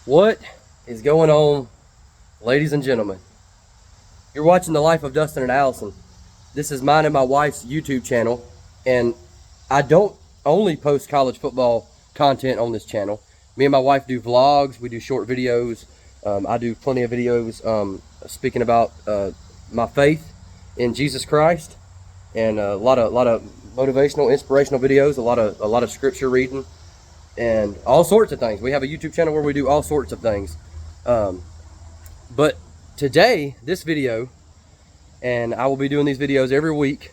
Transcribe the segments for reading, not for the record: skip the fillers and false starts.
What is going on, ladies and gentlemen? You're watching The Life of Dustin and Allison. This is mine and my wife's YouTube channel, and I don't only post college football content on this channel. Me and my wife do vlogs, we do short videos. I do plenty of videos speaking about my faith in Jesus Christ, and a lot of motivational, inspirational videos, a lot of scripture reading, and all sorts of things. We have a YouTube channel where we do all sorts of things. But today, this video, and I will be doing these videos every week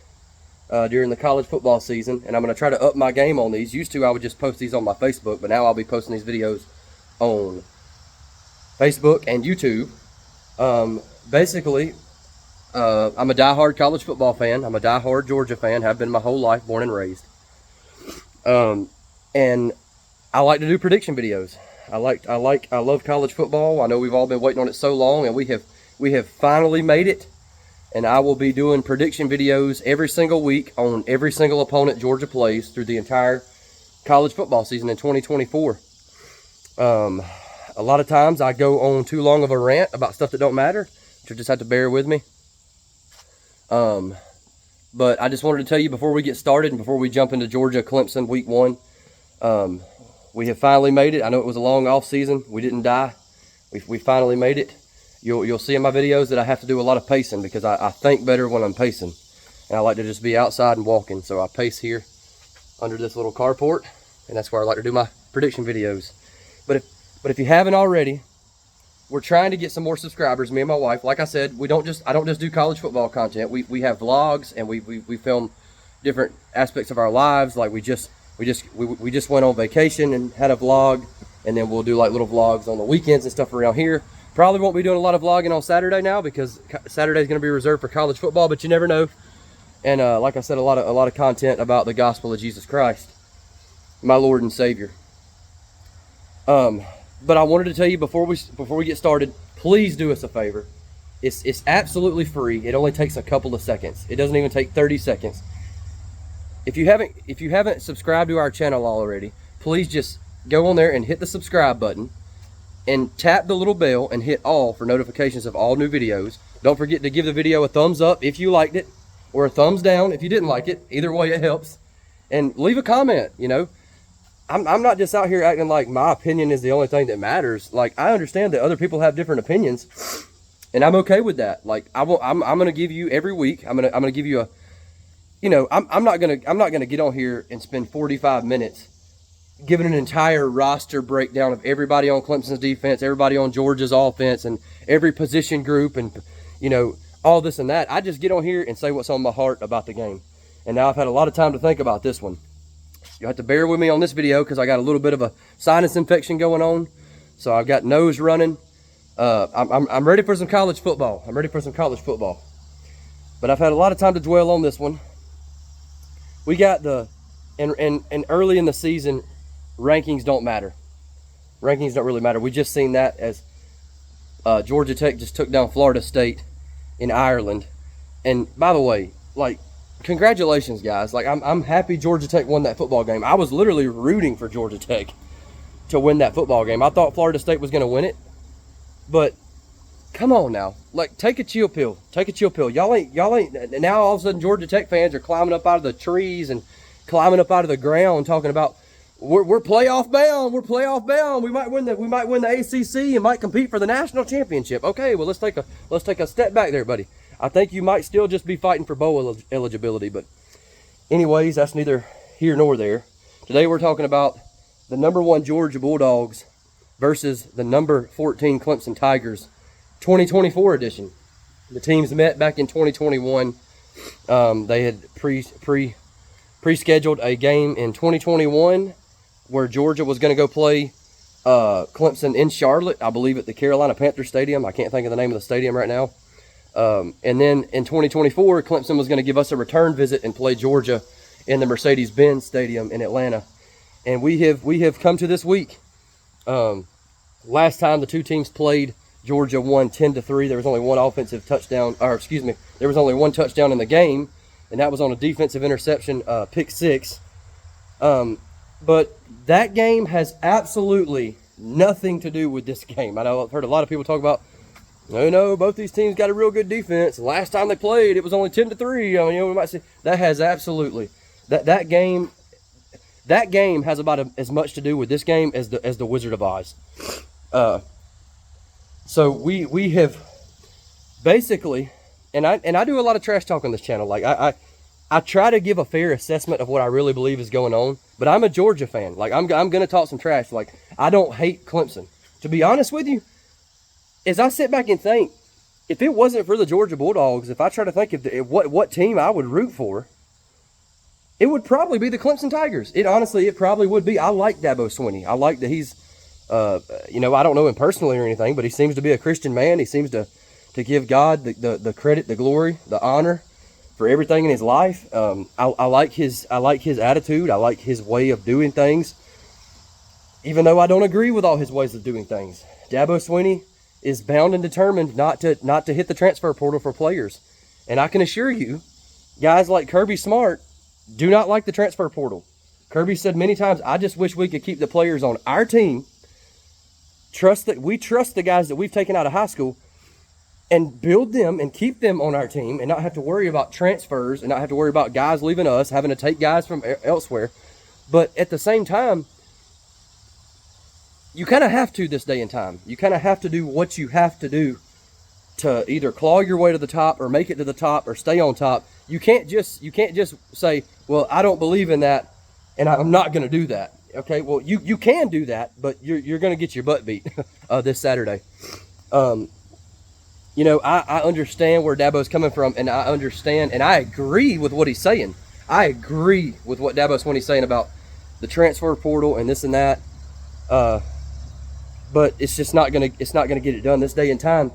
during the college football season, and I'm going to try to up my game on these. Used to, I would just post these on my Facebook, but now I'll be posting these videos on Facebook and YouTube. Basically, I'm a diehard college football fan. I'm a diehard Georgia fan. Have been my whole life, born and raised. And I like to do prediction videos. I love college football. I know we've all been waiting on it so long, and we have finally made it. And I will be doing prediction videos every single week on every single opponent Georgia plays through the entire college football season in 2024. A lot of times I go on too long of a rant about stuff that don't matter, but you'll just have to bear with me. But I just wanted to tell you before we get started and before we jump into Georgia Clemson week 1, we have finally made it. I know it was a long off season. We didn't die. We finally made it. You'll see in my videos that I have to do a lot of pacing because I think better when I'm pacing. And I like to just be outside and walking. So I pace here under this little carport, and that's where I like to do my prediction videos. But if you haven't already, we're trying to get some more subscribers, me and my wife. Like I said, I don't just do college football content. We have vlogs, and we film different aspects of our lives. Like we just went on vacation and had a vlog, and then we'll do like little vlogs on the weekends and stuff around here. Probably won't be doing a lot of vlogging on Saturday now because Saturday is going to be reserved for college football, but you never know. And like I said, a lot of content about the gospel of Jesus Christ, my Lord and Savior. But I wanted to tell you before we get started, please do us a favor. It's absolutely free. It only takes a couple of seconds. It doesn't even take 30 seconds. If you haven't subscribed to our channel already, please just go on there and hit the subscribe button and tap the little bell and hit all for notifications of all new videos. Don't forget to give the video a thumbs up if you liked it, or a thumbs down if you didn't like it. Either way, it helps. And leave a comment. You know, I'm not just out here acting like my opinion is the only thing that matters. Like, I understand that other people have different opinions, and I'm okay with that. Like, I'm gonna give you every week. I'm gonna give you a, you know, I'm not gonna get on here and spend 45 minutes giving an entire roster breakdown of everybody on Clemson's defense, everybody on Georgia's offense, and every position group, and, you know, all this and that. I just get on here and say what's on my heart about the game. And now I've had a lot of time to think about this one. You'll have to bear with me on this video because I got a little bit of a sinus infection going on. So I've got nose running. I'm ready for some college football. But I've had a lot of time to dwell on this one. We got and early in the season, rankings don't matter. Rankings don't really matter. We just seen that as Georgia Tech just took down Florida State in Ireland. And by the way, like, congratulations, guys. Like, I'm happy Georgia Tech won that football game. I was literally rooting for Georgia Tech to win that football game. I thought Florida State was going to win it. But come on now. Like, take a chill pill. Y'all ain't now all of a sudden Georgia Tech fans are climbing up out of the trees and climbing up out of the ground talking about we're playoff bound. We might win the ACC and might compete for the national championship. Okay, well, let's take a step back there, buddy. I think you might still just be fighting for bowl eligibility, but anyways, that's neither here nor there. Today we're talking about the number 1 Georgia Bulldogs versus the number 14 Clemson Tigers, 2024 edition. The teams met back in 2021. They had pre-scheduled a game in 2021 where Georgia was going to go play Clemson in Charlotte, I believe at the Carolina Panthers Stadium. I can't think of the name of the stadium right now. And then in 2024, Clemson was going to give us a return visit and play Georgia in the Mercedes-Benz Stadium in Atlanta. And we have come to this week. Last time the two teams played, Georgia won 10-3. There was only one offensive touchdown, there was only one touchdown in the game, and that was on a defensive interception, pick 6. But that game has absolutely nothing to do with this game. I know I've heard a lot of people talk about, no, both these teams got a real good defense. Last time they played, it was only 10-3. I mean, we might say that has absolutely that game has about as much to do with this game as the Wizard of Oz. So we have basically, and I do a lot of trash talk on this channel. Like I try to give a fair assessment of what I really believe is going on, but I'm a Georgia fan. Like I'm gonna talk some trash. Like I don't hate Clemson. To be honest with you, as I sit back and think, if it wasn't for the Georgia Bulldogs, if I try to think of what team I would root for, it would probably be the Clemson Tigers. It probably would be. I like Dabo Swinney. I like that he's, I don't know him personally or anything, but he seems to be a Christian man. He seems to give God the credit, the glory, the honor for everything in his life. I like his attitude. I like his way of doing things, even though I don't agree with all his ways of doing things. Dabo Swinney is bound and determined not to hit the transfer portal for players. And I can assure you, guys like Kirby Smart do not like the transfer portal. Kirby said many times, I just wish we could keep the players on our team, trust the guys that we've taken out of high school, and build them and keep them on our team and not have to worry about transfers and not have to worry about guys leaving us, having to take guys from elsewhere. But at the same time, you kind of have to this day and time. You kind of have to do what you have to do to either claw your way to the top or make it to the top or stay on top. You can't just say, well, I don't believe in that and I'm not going to do that. Okay, well, you can do that, but you're going to get your butt beat this Saturday. I understand where Dabo's coming from, and I understand and I agree with what he's saying. I agree with what Dabo Swinney's saying about the transfer portal and this and that. But it's just not gonna get it done this day and time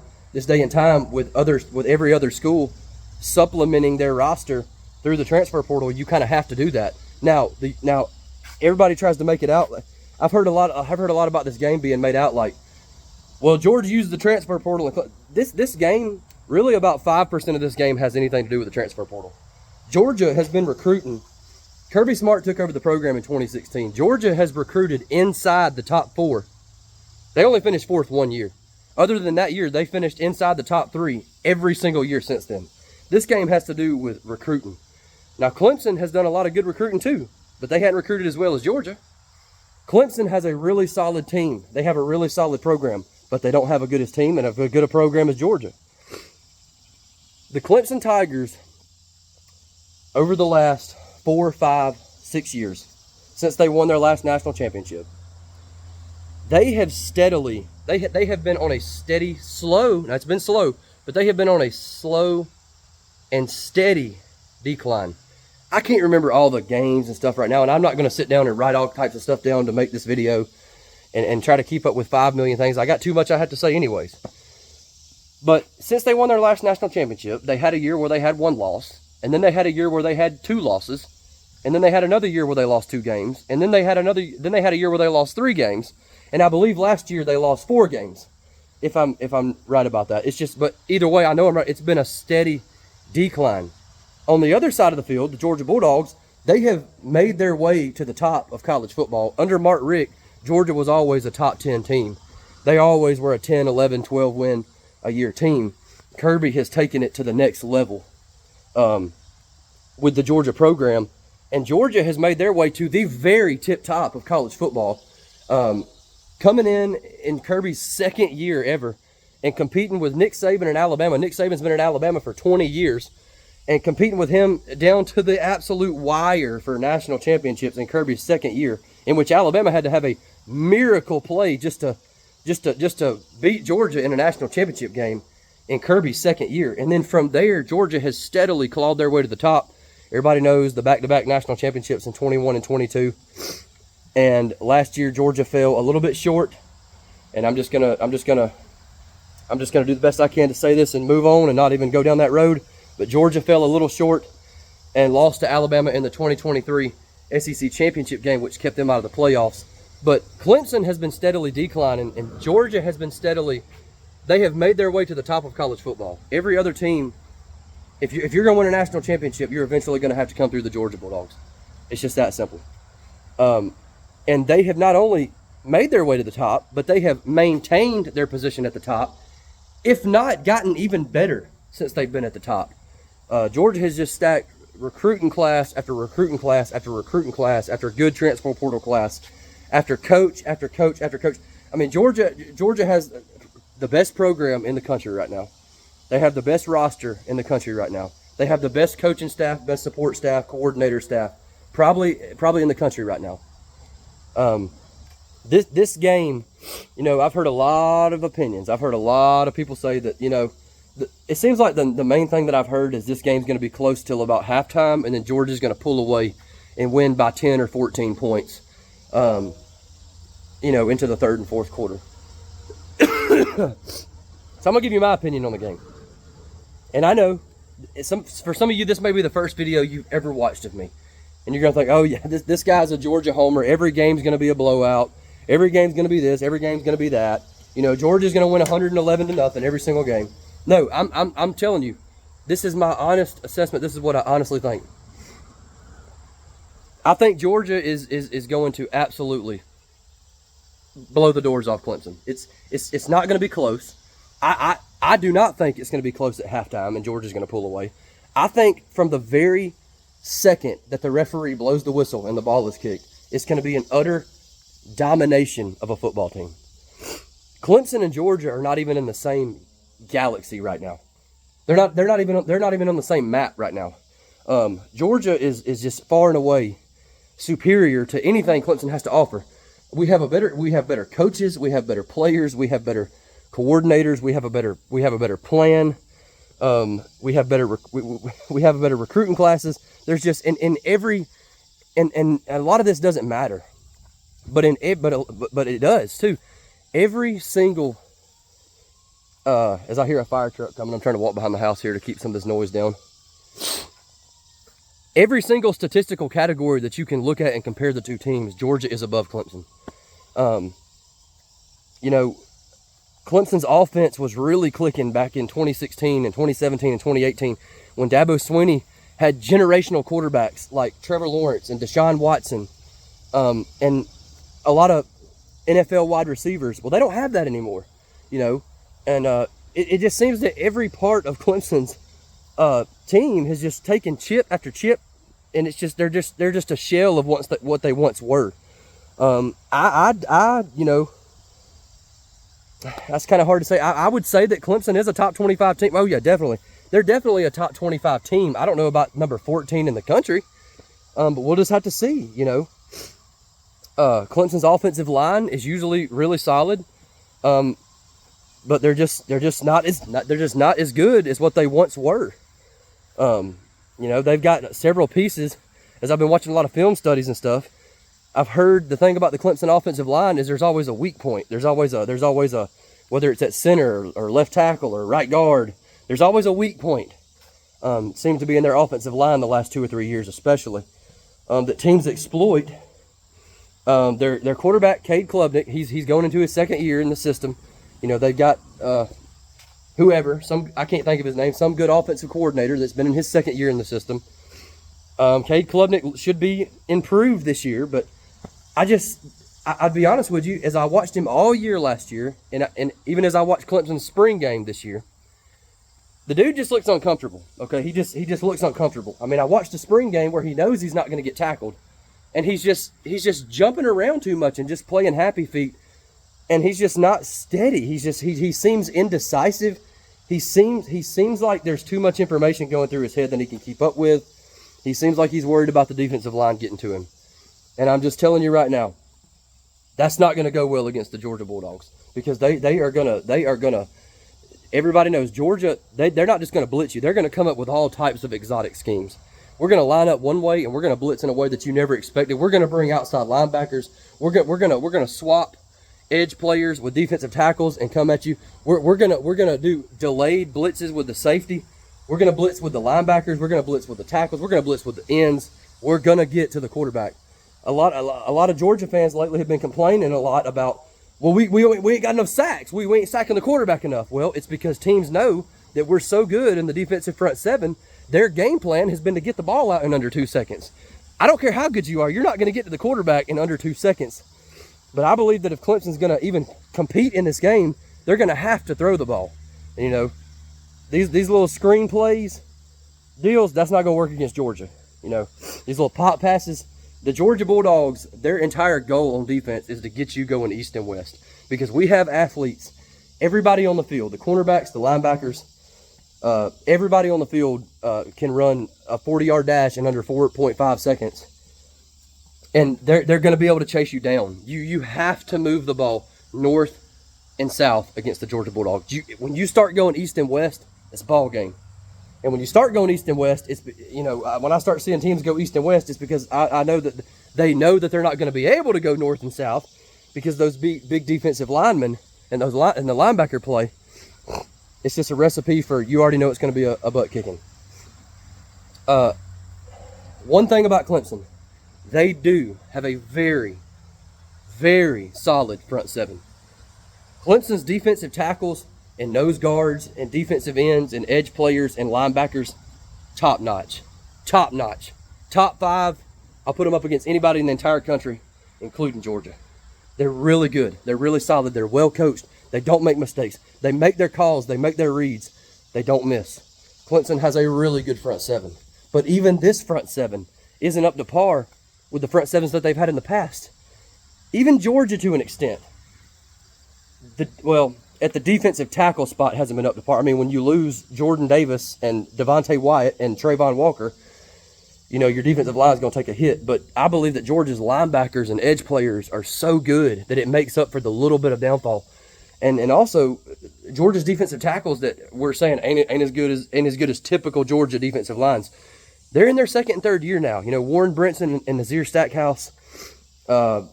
with every other school supplementing their roster through the transfer portal. You kind of have to do that. Now everybody tries to make it out. I've heard a lot about this game being made out like, well, Georgia used the transfer portal. This game, really about 5% of this game has anything to do with the transfer portal. Georgia has been recruiting. Kirby Smart took over the program in 2016. Georgia has recruited inside the top 4. They only finished 4th one year. Other than that year, they finished inside the top 3 every single year since then. This game has to do with recruiting. Now, Clemson has done a lot of good recruiting too, but they hadn't recruited as well as Georgia. Clemson has a really solid team. They have a really solid program, but they don't have a good as team and a good a program as Georgia. The Clemson Tigers, over the last 4, 5, 6 years, since they won their last national championship, they have been on a steady, slow, now it's been slow, but they have been on a slow and steady decline. I can't remember all the games and stuff right now, and I'm not going to sit down and write all types of stuff down to make this video and try to keep up with 5 million things. I got too much I had to say anyways. But since they won their last national championship, they had a year where they had 1 loss, and then they had a year where they had 2 losses, and then they had another year where they lost 2 games, and then they had a year where they lost 3 games, and I believe last year they lost 4 games, if I'm right about that. It's just, but either way, I know I'm right. It's been a steady decline. On the other side of the field, the Georgia Bulldogs, they have made their way to the top of college football. Under Mark Richt, Georgia was always a top 10 team. They always were a 10, 11, 12 win a year team. Kirby has taken it to the next level with the Georgia program. And Georgia has made their way to the very tip top of college football. Coming in Kirby's 2nd year ever and competing with Nick Saban in Alabama. Nick Saban's been in Alabama for 20 years. And competing with him down to the absolute wire for national championships in Kirby's 2nd year, in which Alabama had to have a miracle play just to beat Georgia in a national championship game in Kirby's 2nd year. And then from there, Georgia has steadily clawed their way to the top. Everybody knows the back-to-back national championships in 21 and 22. And last year, Georgia fell a little bit short. And I'm just gonna do the best I can to say this and move on and not even go down that road. But Georgia fell a little short and lost to Alabama in the 2023 SEC championship game, which kept them out of the playoffs. But Clemson has been steadily declining, and Georgia has been they have made their way to the top of college football. Every other team, if you're going to win a national championship, you're eventually going to have to come through the Georgia Bulldogs. It's just that simple. And they have not only made their way to the top, but they have maintained their position at the top, if not gotten even better since they've been at the top. Georgia has just stacked recruiting class after recruiting class after recruiting class after good transfer portal class after coach after coach after coach. I mean, Georgia has the best program in the country right now. They have the best roster in the country right now. They have the best coaching staff, best support staff, coordinator staff, probably in the country right now. This game, you know, I've heard a lot of opinions. I've heard a lot of people say that, you know, it seems like the main thing that I've heard is this game's going to be close till about halftime, and then Georgia's going to pull away and win by 10 or 14 points, you know, into the third and fourth quarter. So I'm going to give you my opinion on the game. And I know for some of you, this may be the first video you've ever watched of me. And you're going to think, oh, yeah, this guy's a Georgia homer. Every game's going to be a blowout. Every game's going to be this. Every game's going to be that. You know, Georgia's going to win 111-0 every single game. No, I'm telling you, this is my honest assessment. This is what I honestly think. I think Georgia is going to absolutely blow the doors off Clemson. It's not going to be close. I do not think it's going to be close at halftime and Georgia's going to pull away. I think from the very second that the referee blows the whistle and the ball is kicked, it's going to be an utter domination of a football team. Clemson and Georgia are not even in the same galaxy right now. They're not even on the same map right now. Georgia is just far and away superior to anything Clemson has to offer. We have better coaches, we have better players, we have better coordinators, we have a better plan. We have better recruiting classes. There's just in every and a lot of this doesn't matter, but it does too. Every single as I hear a fire truck coming, I'm trying to walk behind the house here to keep some of this noise down. Every single statistical category that you can look at and compare the two teams, Georgia is above Clemson. You know, Clemson's offense was really clicking back in 2016 and 2017 and 2018 when Dabo Swinney had generational quarterbacks like Trevor Lawrence and Deshaun Watson, and a lot of NFL wide receivers. Well, they don't have that anymore, you know. And it just seems that every part of Clemson's team has just taken chip after chip, and it's just they're just a shell of what they once were. You know, that's kind of hard to say. I would say that Clemson is a top 25 team. Oh yeah, definitely. They're definitely a top 25 team. I don't know about number 14 in the country, but we'll just have to see. You know, Clemson's offensive line is usually really solid. But they're just not as good as what they once were. You know, they've got several pieces. As I've been watching a lot of film studies and stuff, I've heard the thing about the Clemson offensive line is there's always a weak point. There's always a whether it's at center or left tackle or right guard, there's always a weak point. Seems to be in their offensive line the last 2 or 3 years, especially that teams exploit. Their quarterback Cade Klubnik, he's going into his second year in the system. You know, they've got whoever, I can't think of his name, some good offensive coordinator that's been in his second year in the system. Cade Klubnik should be improved this year, but I'd be honest with you, as I watched him all year last year, and even as I watched Clemson's spring game this year, the dude just looks uncomfortable. Okay, he just looks uncomfortable. I mean, I watched the spring game where he knows he's not going to get tackled, and he's just jumping around too much and just playing happy feet. And he's just not steady. He seems indecisive. He seems like there's too much information going through his head than he can keep up with. He seems like he's worried about the defensive line getting to him. And I'm just telling you right now, that's not going to go well against the Georgia Bulldogs, because they are gonna. Everybody knows Georgia. They're not just going to blitz you. They're going to come up with all types of exotic schemes. We're going to line up one way and we're going to blitz in a way that you never expected. We're going to bring outside linebackers. We're going to swap edge players with defensive tackles and come at you. We're gonna do delayed blitzes with the safety. We're gonna blitz with the linebackers. We're gonna blitz with the tackles. We're gonna blitz with the ends. We're gonna get to the quarterback. A lot of Georgia fans lately have been complaining a lot about, well, we ain't got enough sacks. We ain't sacking the quarterback enough. Well, it's because teams know that we're so good in the defensive front seven. Their game plan has been to get the ball out in under 2 seconds. I don't care how good you are. You're not going to get to the quarterback in under 2 seconds. But I believe that if Clemson's going to even compete in this game, they're going to have to throw the ball. And, you know, these little screen plays, deals, that's not going to work against Georgia. You know, these little pop passes, the Georgia Bulldogs, their entire goal on defense is to get you going east and west, because we have athletes, everybody on the field, the cornerbacks, the linebackers, everybody on the field can run a 40-yard dash in under 4.5 seconds. And they're going to be able to chase you down. You have to move the ball north and south against the Georgia Bulldogs. When you start going east and west, it's ball game. And when you start going east and west, it's, you know, when I start seeing teams go east and west, it's because I know that they know that they're not going to be able to go north and south, because those big defensive linemen and the linebacker play, it's just a recipe for, you already know it's going to be a butt kicking. One thing about Clemson, they do have a very, very solid front seven. Clemson's defensive tackles and nose guards and defensive ends and edge players and linebackers, top notch. Top notch. Top 5. I'll put them up against anybody in the entire country, including Georgia. They're really good. They're really solid. They're well coached. They don't make mistakes. They make their calls. They make their reads. They don't miss. Clemson has a really good front seven. But even this front seven isn't up to par with the front sevens that they've had in the past. Even Georgia, to an extent. At the defensive tackle spot, hasn't been up to par. I mean, when you lose Jordan Davis and Devontae Wyatt and Trayvon Walker, you know, your defensive line is going to take a hit. But I believe that Georgia's linebackers and edge players are so good that it makes up for the little bit of downfall. And also, Georgia's defensive tackles that we're saying ain't as good as typical Georgia defensive lines. They're in their second and third year now. You know, Warren Brinson and Nazir Stackhouse, they're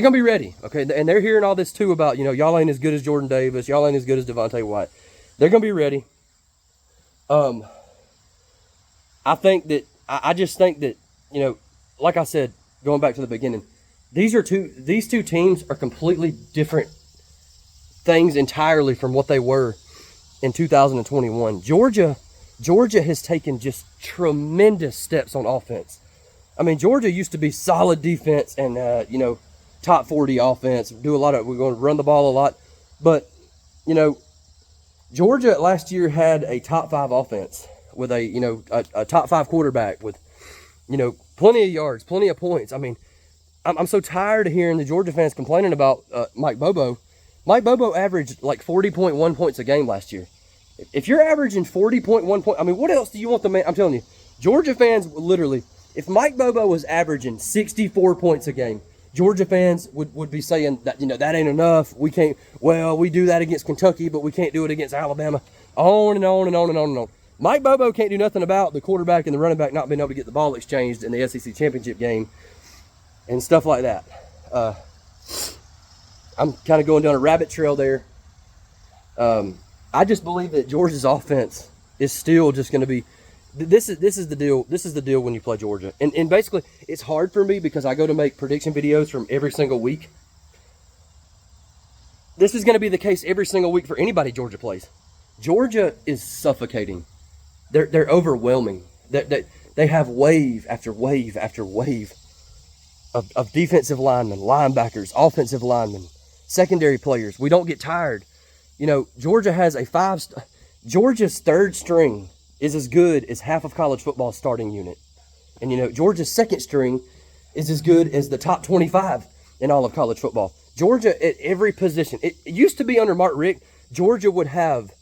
going to be ready, okay? And they're hearing all this, too, about, you know, y'all ain't as good as Jordan Davis. Y'all ain't as good as Devontae Wyatt. They're going to be ready. I just think that, you know, like I said, going back to the beginning, these two teams are completely different things entirely from what they were in 2021. Georgia has taken just tremendous steps on offense. I mean, Georgia used to be solid defense and, you know, top 40 offense, we're going to run the ball a lot. But, you know, Georgia last year had a top 5 offense with a top 5 quarterback with, you know, plenty of yards, plenty of points. I mean, I'm so tired of hearing the Georgia fans complaining about Mike Bobo. Mike Bobo averaged like 40.1 points a game last year. If you're averaging 40.1 points, I mean, what else do you want the man? I'm telling you, Georgia fans literally, if Mike Bobo was averaging 64 points a game, Georgia fans would be saying that, you know, that ain't enough. We do that against Kentucky, but we can't do it against Alabama. On and on and on and on and on. Mike Bobo can't do nothing about the quarterback and the running back not being able to get the ball exchanged in the SEC championship game and stuff like that. I'm kind of going down a rabbit trail there. I just believe that Georgia's offense is still just going to be. This is the deal. This is the deal when you play Georgia. And basically, it's hard for me because I go to make prediction videos from every single week. This is going to be the case every single week for anybody Georgia plays. Georgia is suffocating. They're overwhelming. They have wave after wave after wave of defensive linemen, linebackers, offensive linemen, secondary players. We don't get tired. You know, Georgia has Georgia's third string is as good as half of college football's starting unit. And, you know, Georgia's second string is as good as the top 25 in all of college football. Georgia at every position. It used to be under Mark Richt, Georgia would have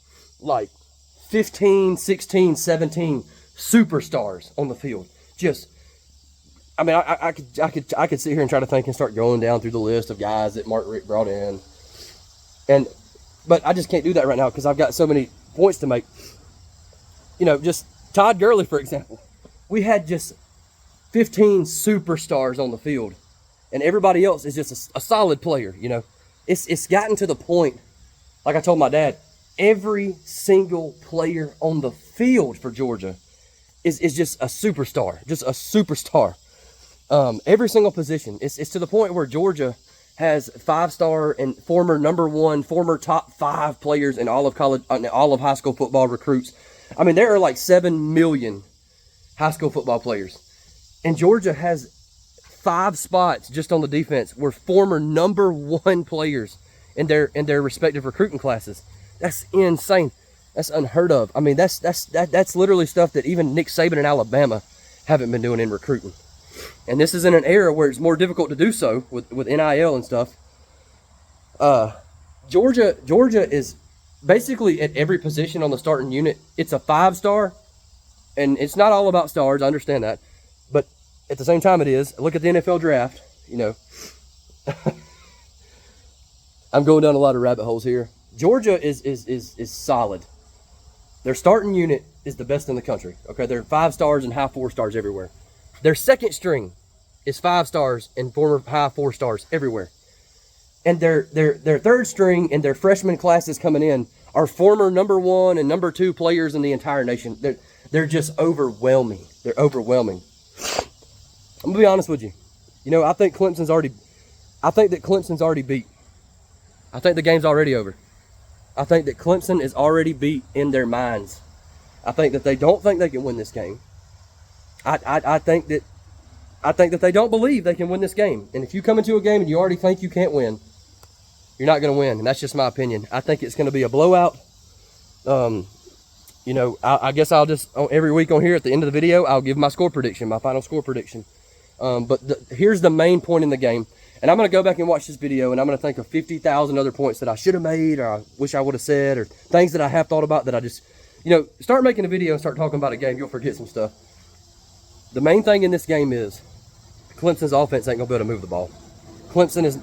like 15, 16, 17 superstars on the field. Just, I mean, I could sit here and try to think and start going down through the list of guys that Mark Richt brought in. But I just can't do that right now because I've got so many points to make. You know, just Todd Gurley, for example. We had just 15 superstars on the field, and everybody else is just a solid player, you know. It's gotten to the point, like I told my dad, every single player on the field for Georgia is just a superstar, every single position. It's to the point where Georgia has 5-star and former number 1, former top 5 players in all of college, all of high school football recruits. I mean, there are like 7 million high school football players. And Georgia has 5 spots just on the defense were former #1 players in their respective recruiting classes. That's insane. That's unheard of. I mean, that's literally stuff that even Nick Saban in Alabama haven't been doing in recruiting. And this is in an era where it's more difficult to do so with NIL and stuff. Georgia is basically at every position on the starting unit. It's a 5-star, and it's not all about stars. I understand that, but at the same time, it is. Look at the NFL draft. You know, I'm going down a lot of rabbit holes here. Georgia is solid. Their starting unit is the best in the country. Okay, they're 5 stars and high 4 stars everywhere. Their second string is 5 stars and former high 4 stars everywhere. And their third string and their freshman classes coming in are former #1 and #2 players in the entire nation. They're just overwhelming. They're overwhelming. I'm gonna be honest with you. You know, I think that Clemson's already beat. I think the game's already over. I think that Clemson is already beat in their minds. I think that they don't think they can win this game. I think that they don't believe they can win this game. And if you come into a game and you already think you can't win, you're not going to win. And that's just my opinion. I think it's going to be a blowout. You know, I guess I'll just, every week on here at the end of the video, I'll give my score prediction, my final score prediction. But here's the main point in the game. And I'm going to go back and watch this video, and I'm going to think of 50,000 other points that I should have made, or I wish I would have said, or things that I have thought about that I just, you know, start making a video and start talking about a game, you'll forget some stuff. The main thing in this game is Clemson's offense ain't going to be able to move the ball. Clemson is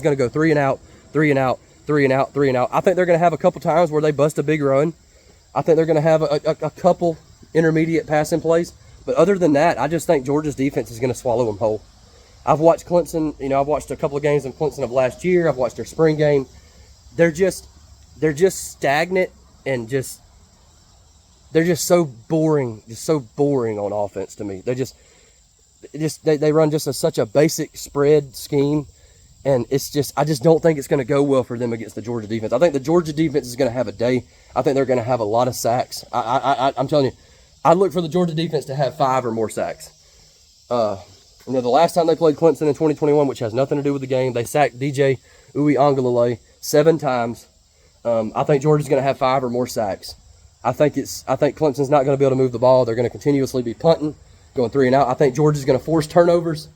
going to go 3 and out, 3 and out, 3 and out, 3 and out. I think they're going to have a couple times where they bust a big run. I think they're going to have a couple intermediate passing plays. But other than that, I just think Georgia's defense is going to swallow them whole. I've watched Clemson, you know, I've watched a couple of games of Clemson of last year. I've watched their spring game. They're just stagnant and they're just so boring, on offense to me. They run just such a basic spread scheme, and I just don't think it's going to go well for them against the Georgia defense. I think the Georgia defense is going to have a day. I think they're going to have a lot of sacks. I'm telling you, I look for the Georgia defense to have 5 or more sacks. You know, the last time they played Clemson in 2021, which has nothing to do with the game, they sacked DJ Uiagalelei 7 times. I think Georgia's going to have 5 or more sacks. I think Clemson's not going to be able to move the ball. They're going to continuously be punting, going 3 and out. I think Georgia's going to force turnovers.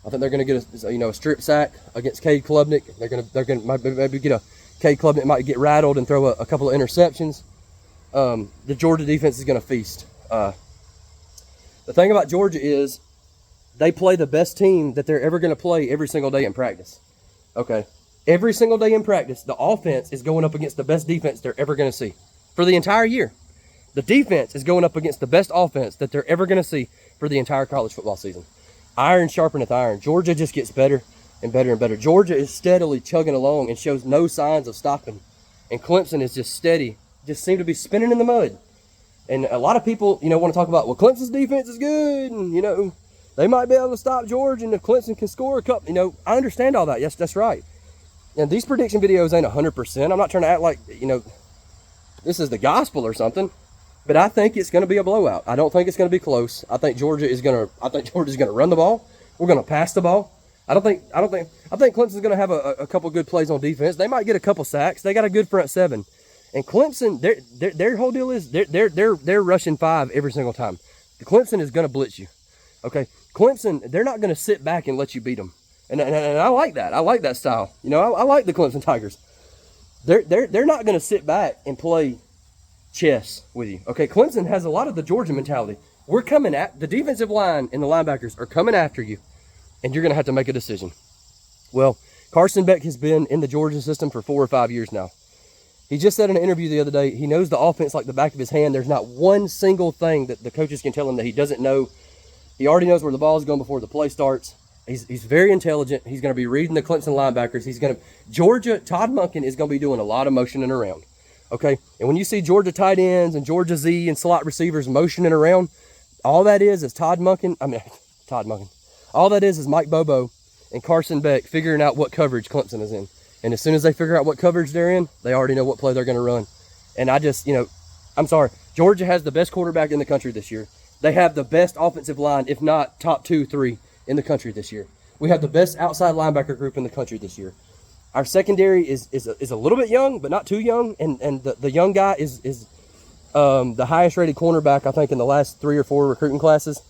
I think they're going to get a strip sack against Cade Klubnik. They're going to maybe get Cade Klubnik might get rattled and throw a couple of interceptions. The Georgia defense is going to feast. The thing about Georgia is they play the best team that they're ever going to play every single day in practice. Okay, every single day in practice, the offense is going up against the best defense they're ever going to see for the entire year. The defense is going up against the best offense that they're ever going to see for the entire college football season. Iron sharpeneth iron. Georgia just gets better and better and better. Georgia is steadily chugging along and shows no signs of stopping. And Clemson is just steady, just seem to be spinning in the mud. And a lot of people, you know, want to talk about, well, Clemson's defense is good, and, you know, they might be able to stop Georgia, and if Clemson can score a couple, you know, I understand all that. Yes, that's right. And these prediction videos ain't 100%. I'm not trying to act like, you know, this is the gospel or something. But I think it's going to be a blowout. I don't think it's going to be close. I think Georgia's going to run the ball. We're going to pass the ball. I think Clemson's going to have a couple good plays on defense. They might get a couple sacks. They got a good front 7. And Clemson, their whole deal is they're rushing 5 every single time. Clemson is going to blitz you. Okay, Clemson, they're not going to sit back and let you beat them. And I like that. I like that style. You know, I like the Clemson Tigers. They're not going to sit back and play chess with you. Okay, Clemson has a lot of the Georgia mentality. We're coming at the defensive line, and the linebackers are coming after you, and you're going to have to make a decision. Well, Carson Beck has been in the Georgia system for 4 or 5 years now. He just said in an interview the other day, he knows the offense like the back of his hand. There's not one single thing that the coaches can tell him that he doesn't know. He already knows where the ball is going before the play starts. He's very intelligent. He's going to be reading the Clemson linebackers. Georgia, Todd Monken is going to be doing a lot of motioning around. Okay, and when you see Georgia tight ends and Georgia Z and slot receivers motioning around, all that is Todd Monken. All that is Mike Bobo and Carson Beck figuring out what coverage Clemson is in. And as soon as they figure out what coverage they're in, they already know what play they're going to run. And I'm sorry, Georgia has the best quarterback in the country this year. They have the best offensive line, if not top 2, 3 in the country this year. We have the best outside linebacker group in the country this year. Our secondary is a little bit young, but not too young. And the young guy is the highest rated cornerback, I think, in the last 3 or 4 recruiting classes.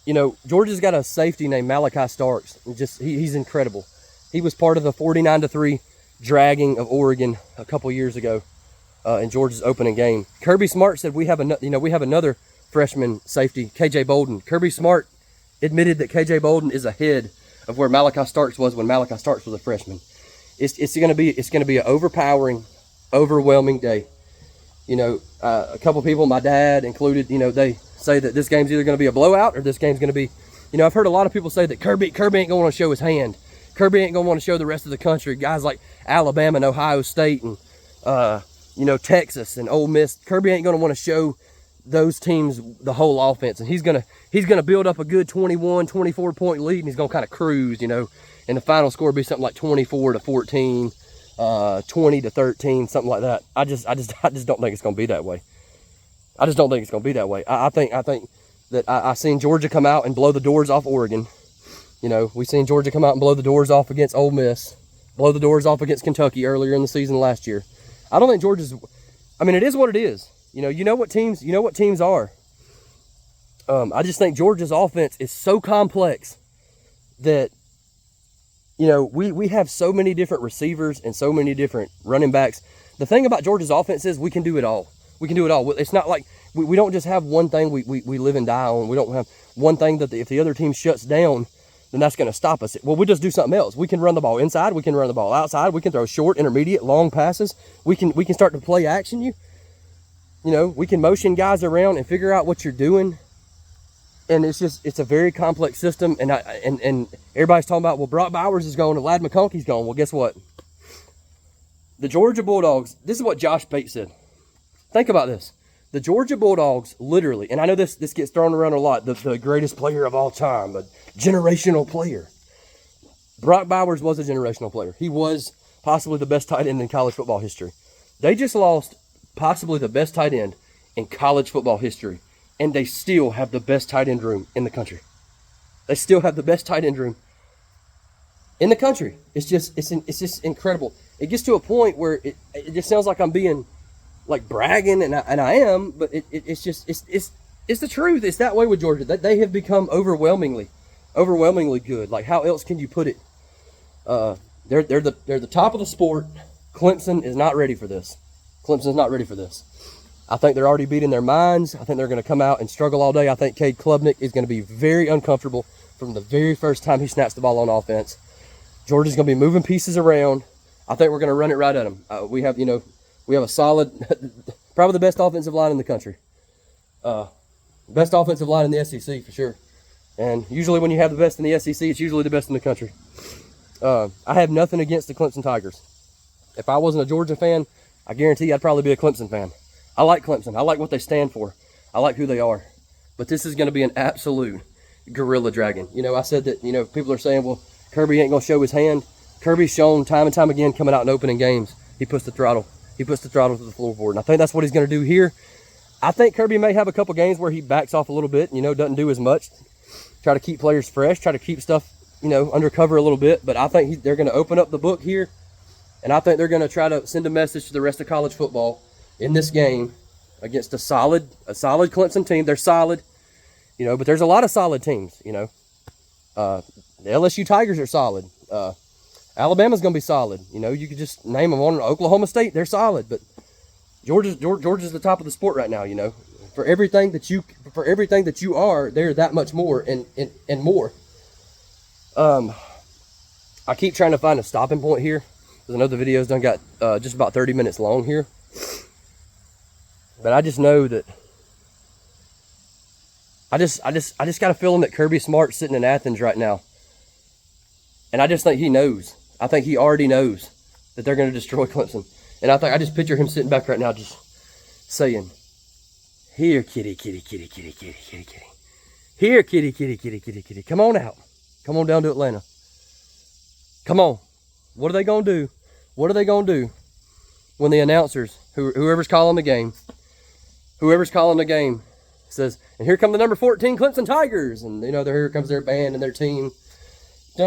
You know, Georgia's got a safety named Malachi Starks. He's incredible. He was part of the 49-3 dragging of Oregon a couple years ago in Georgia's opening game. Kirby Smart said we have another freshman safety, KJ Bolden. Kirby Smart admitted that KJ Bolden is ahead of where Malachi Starks was when Malachi Starks was a freshman. It's going to be an overwhelming day. You know, a couple people, my dad included, you know, they say that this game's either going to be a blowout or this game's going to be, you know, I've heard a lot of people say that Kirby ain't going to want to show his hand. Kirby ain't going to want to show the rest of the country. Guys like Alabama and Ohio State and, you know, Texas and Ole Miss. Kirby ain't going to want to show those teams the whole offense. And he's going to build up a good 21, 24 point lead, and he's going to kind of cruise, you know, and the final score be something like 24-14. 20-13, something like that. I just don't think it's going to be that way. I just don't think it's going to be that way. I think that I seen Georgia come out and blow the doors off Oregon. You know, we seen Georgia come out and blow the doors off against Ole Miss, blow the doors off against Kentucky earlier in the season last year. I don't think Georgia's. I mean, it is what it is. You know what teams are. I just think Georgia's offense is so complex that, you know, we have so many different receivers and so many different running backs. The thing about Georgia's offense is we can do it all. We can do it all. It's not like we don't just have one thing we live and die on. We don't have one thing that if the other team shuts down, then that's going to stop us. Well, we just do something else. We can run the ball inside. We can run the ball outside. We can throw short, intermediate, long passes. We can start to play action you. You know, we can motion guys around and figure out what you're doing. And it's a very complex system, and everybody's talking about, well, Brock Bowers is gone and Ladd McConkey's gone. Well, guess what? The Georgia Bulldogs, this is what Josh Pate said. Think about this. The Georgia Bulldogs literally, and I know this gets thrown around a lot, the greatest player of all time, a generational player. Brock Bowers was a generational player. He was possibly the best tight end in college football history. They just lost possibly the best tight end in college football history. And they still have the best tight end room in the country. They still have the best tight end room in the country. It's just incredible. It gets to a point where it just sounds like I'm being like bragging, and I am, but it's the truth. It's that way with Georgia. They have become overwhelmingly good. Like, how else can you put it? They're the top of the sport. Clemson is not ready for this. Clemson's not ready for this. I think they're already beating their minds. I think they're going to come out and struggle all day. I think Cade Klubnik is going to be very uncomfortable from the very first time he snaps the ball on offense. Georgia's going to be moving pieces around. I think we're going to run it right at them. We have a solid, probably the best offensive line in the country. Best offensive line in the SEC for sure. And usually when you have the best in the SEC, it's usually the best in the country. I have nothing against the Clemson Tigers. If I wasn't a Georgia fan, I guarantee I'd probably be a Clemson fan. I like Clemson. I like what they stand for. I like who they are. But this is going to be an absolute gorilla dragon. You know, I said that, you know, people are saying, well, Kirby ain't going to show his hand. Kirby's shown time and time again coming out in opening games. He puts the throttle. He puts the throttle to the floorboard. And I think that's what he's going to do here. I think Kirby may have a couple games where he backs off a little bit, you know, doesn't do as much. Try to keep players fresh. Try to keep stuff, you know, under cover a little bit. But I think they're going to open up the book here. And I think they're going to try to send a message to the rest of college football in this game against a solid Clemson team. They're solid, you know, but there's a lot of solid teams, you know. The LSU Tigers are solid. Alabama's going to be solid. You know, you could just name them on. Oklahoma State, they're solid, but Georgia's the top of the sport right now, you know. For everything that you are, they're that much more and more. I keep trying to find a stopping point here. I know the video's done got just about 30 minutes long here. But I just know that I just got a feeling that Kirby Smart's sitting in Athens right now. And I just think he knows. I think he already knows that they're going to destroy Clemson. And I just picture him sitting back right now just saying, "Here, kitty, kitty, kitty, kitty, kitty, kitty, kitty. Here, kitty, kitty, kitty, kitty, kitty. Come on out. Come on down to Atlanta. Come on." What are they going to do? What are they going to do when the announcers, whoever's calling the game, says, and here come the number 14 Clemson Tigers. And, you know, here comes their band and their team. This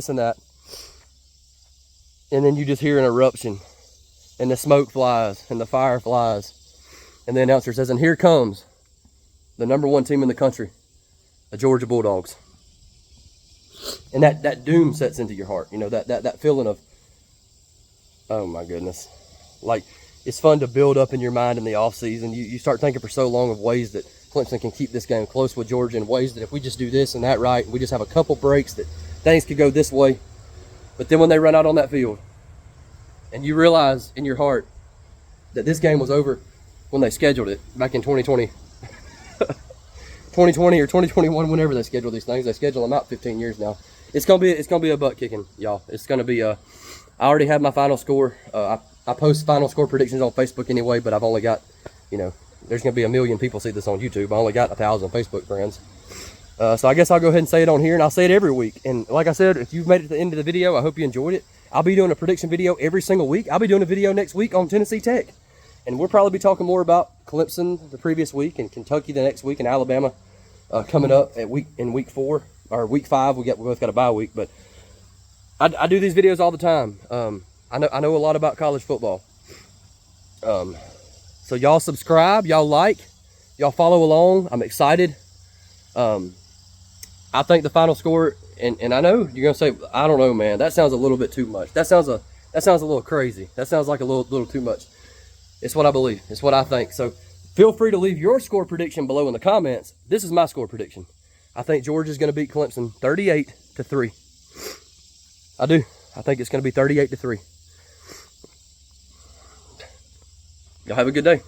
and that. And then you just hear an eruption. And the smoke flies and the fire flies. And the announcer says, and here comes the number 1 team in the country, the Georgia Bulldogs. And that doom sets into your heart. You know, that feeling of, oh my goodness. Like, it's fun to build up in your mind in the offseason. You start thinking for so long of ways that Clemson can keep this game close with Georgia, in ways that if we just do this and that right, we just have a couple breaks, that things could go this way. But then when they run out on that field, and you realize in your heart that this game was over when they scheduled it back in 2020, 2020 or 2021, whenever they schedule these things, they schedule them out 15 years now. It's gonna be a butt kicking, y'all. It's gonna be I already have my final score. I post final score predictions on Facebook anyway, but I've only got, you know, there's gonna be 1 million people see this on YouTube. I only got 1,000 Facebook friends. So I guess I'll go ahead and say it on here, and I'll say it every week. And like I said, if you've made it to the end of the video, I hope you enjoyed it. I'll be doing a prediction video every single week. I'll be doing a video next week on Tennessee Tech. And we'll probably be talking more about Clemson the previous week, and Kentucky the next week, and Alabama coming up in week 4 or week 5. We both got a bye week, but I do these videos all the time. I know a lot about college football. So y'all subscribe, y'all like, y'all follow along. I'm excited. I think the final score, and I know you're gonna say, I don't know, man. That sounds a little bit too much. That sounds a little crazy. That sounds like a little too much. It's what I believe. It's what I think. So feel free to leave your score prediction below in the comments. This is my score prediction. I think Georgia's going to beat Clemson 38-3. I do. I think it's going to be 38-3. Y'all have a good day.